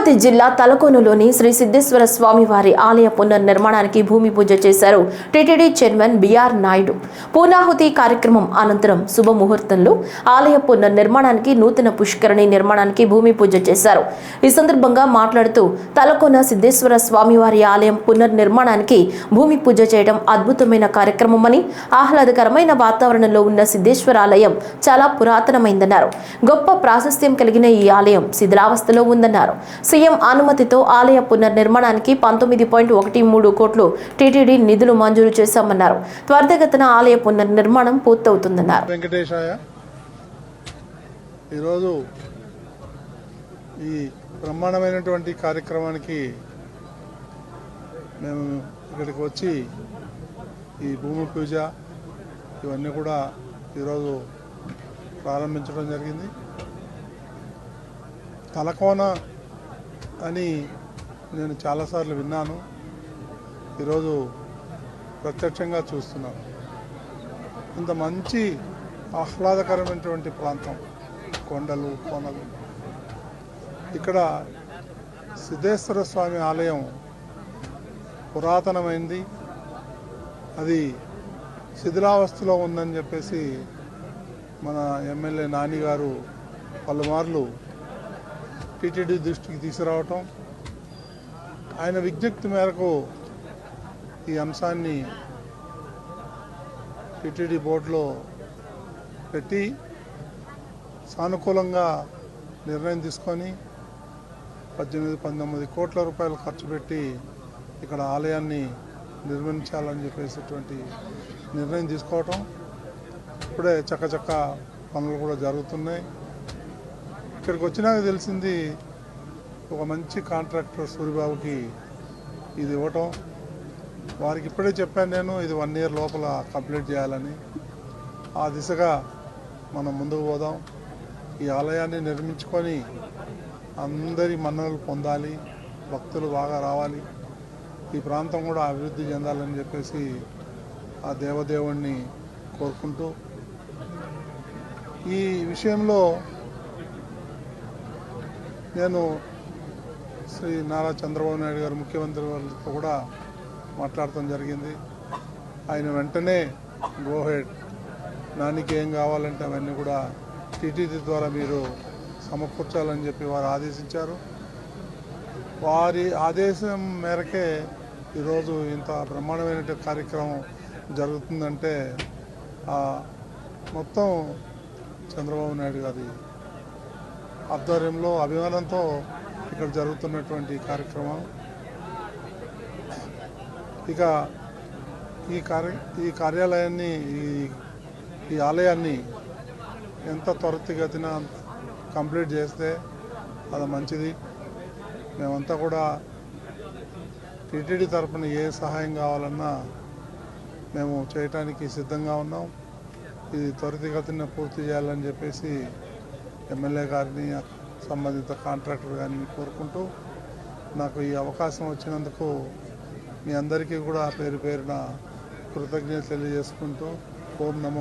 తిరుపతి జిల్లా తలకోనలోని శ్రీ సిద్ధేశ్వర స్వామి వారి ఆలయ పునర్నిర్మాణానికి భూమి పూజ చేశారు టీటీడీ చైర్మన్ బిఆర్ నాయుడు. పూర్ణాహుతి కార్యక్రమం అనంతరం శుభముహూర్తంలో ఆలయ పునర్నిర్మాణానికి నూతన పుష్కరిణి నిర్మాణానికి భూమి పూజ చేశారు. ఈ సందర్భంగా మాట్లాడుతూ తలకోన సిద్ధేశ్వర స్వామి వారి ఆలయం పునర్నిర్మాణానికి భూమి పూజ చేయడం అద్భుతమైన కార్యక్రమమని, ఆహ్లాదకరమైన వాతావరణంలో ఉన్న సిద్ధేశ్వర ఆలయం చాలా పురాతనమైందన్నారు. గొప్ప ప్రాశస్త్యం కలిగిన ఈ ఆలయం శిథిలావస్థలో ఉందన్నారు. సీఎం అనుమతితో ఆలయ పునర్నిర్మాణానికి 19.13 కోట్లు టీటీడీ నిధులు మంజూరు చేశామన్నారు. త్వరితగతిన ఆలయ పునర్నిర్మాణం పూర్తవుతుందన్నారు. వెంకటేశాయ, ఈరోజు ఈ బ్రహ్మాండమైనటువంటి కార్యక్రమానికి మేము ఇక్కడికి వచ్చి ఈ భూమి పూజ ఇవన్నీ కూడా ఈరోజు ప్రారంభించడం జరిగింది. తలకోన అని నేను చాలాసార్లు విన్నాను, ఈరోజు ప్రత్యక్షంగా చూస్తున్నాను. ఇంత మంచి ఆహ్లాదకరమైనటువంటి ప్రాంతం, కొండలు కోనలు. ఇక్కడ సిద్ధేశ్వర స్వామి ఆలయం పురాతనమైంది, అది శిథిలావస్థలో ఉందని చెప్పేసి మన ఎమ్మెల్యే నాని గారు పలుమార్లు టీటీడీ దృష్టికి తీసుకురావటం, ఆయన విజ్ఞప్తి మేరకు ఈ అంశాన్ని టీటీడీ బోర్డులో పెట్టి సానుకూలంగా నిర్ణయం తీసుకొని 18-19 కోట్ల రూపాయలు ఖర్చు పెట్టి ఇక్కడ ఆలయాన్ని నిర్మించాలని చెప్పేసేటువంటి నిర్ణయం తీసుకోవటం. ఇప్పుడే చక్కచక్క పనులు కూడా జరుగుతున్నాయి. ఇక్కడికి వచ్చినాక తెలిసింది, ఒక మంచి కాంట్రాక్టర్ సూరిబాబుకి ఇది ఇవ్వటం. వారికి ఇప్పుడే చెప్పాను నేను, ఇది 1 ఇయర్ లోపల కంప్లీట్ చేయాలని. ఆ దిశగా మనం ముందుకు పోదాం. ఈ ఆలయాన్ని నిర్మించుకొని అందరి మన్ననలు పొందాలి, భక్తులు బాగా రావాలి, ఈ ప్రాంతం కూడా అభివృద్ధి చెందాలని చెప్పేసి ఆ దేవదేవుణ్ణి కోరుకుంటూ, ఈ విషయంలో నేను శ్రీ నారా చంద్రబాబు నాయుడు గారు ముఖ్యమంత్రి వాళ్ళతో కూడా మాట్లాడటం జరిగింది. ఆయన వెంటనే గోహెడ్, నానికి ఏం కావాలంటే అవన్నీ కూడా టీటీడీ ద్వారా మీరు సమకూర్చాలని చెప్పి వారు ఆదేశించారు. వారి ఆదేశం మేరకే ఈరోజు ఇంత బ్రహ్మాండమైన కార్యక్రమం జరుగుతుందంటే మొత్తం చంద్రబాబు నాయుడు గారి ఆధ్వర్యంలో, అభిమానంతో ఇక్కడ జరుగుతున్నటువంటి కార్యక్రమం. ఇక ఈ కార్యాలయాన్ని, ఈ ఆలయాన్ని ఎంత త్వరితగతిన కంప్లీట్ చేస్తే అది మంచిది. మేమంతా కూడా టీటీడీ తరఫున ఏ సహాయం కావాలన్నా మేము చేయటానికి సిద్ధంగా ఉన్నాం. ఇది త్వరితగతిన పూర్తి చేయాలని చెప్పేసి ఎమ్మెల్యే గారిని, సంబంధిత కాంట్రాక్టర్ గారిని కోరుకుంటూ, నాకు ఈ అవకాశం వచ్చినందుకు మీ అందరికీ కూడా పేరు పేరున కృతజ్ఞతలు తెలియజేసుకుంటూ, ఓం నమో